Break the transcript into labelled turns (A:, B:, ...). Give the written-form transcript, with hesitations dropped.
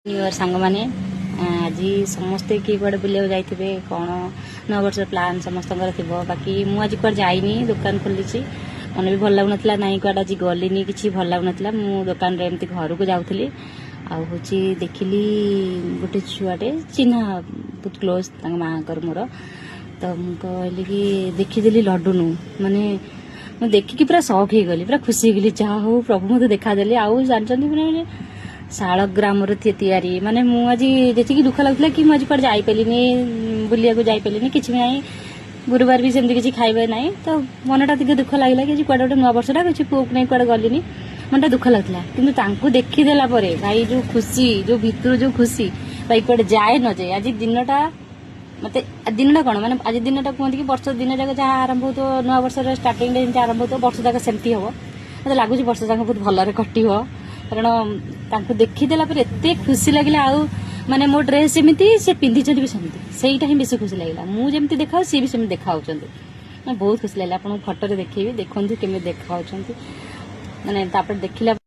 A: न्यूइयर सांग मैंने आज समस्ते किए कड़े बुले जाइए कौन नव वर्ष प्लान समस्त थी बाकी मुझे कड़े जाइनी दुकान खोली मन भी भल लगुना ना कड़े आज गलिनी कि भल लगुना मु दुकान एमती घर को जाऊली आहूँ देखिली गोटे छुआटे चिन्हा बहुत क्लोज माँ मोर तो मुझे कि देखीदेली लड्डू माने मैं देखिकी पूरा शौक हो गली पूरा खुशी गली जहाँ हो प्रभु मत देखादेली आउ जानते मैंने शालग्राम तैयारी माने मुझे जी दुख लगता कि मुझे कड़े जापरिनी बुलिया जापरिनी कि ना गुरुवार भी सेमती किसी खाइबा ना तो मनटा टे दुख लगे कि कड़े गोटे नुआ वर्षटा किसी पुओ को नहीं कड़े गलिनी मनटा दुख लगता कि देखीदेला भाई जो खुशी जो भितर जो खुशी भाई कड़े जाए न जाए आज दिनटा मत दिनटा कौन मैंने आज दिनटा कहते कि वर्ष दिन जाक जहाँ आरंभ हो तो नुआ वर्ष स्टार्टिंग जमी आरंभ हो तो वर्ष जाक सेमती हम मत लगुच वर्ष जाक बहुत भलरे कटिव कारण देखीदेला एत खुशी लगे आउ माने मो ड्रेस जमी से पिंधि भी सेमती सहीटा ही बेस खुशी लगे मुझे देखा सी भी सेमती देखा बहुत खुशी लगे आपको फटो देखी देखते केमी देखा मैंने देखला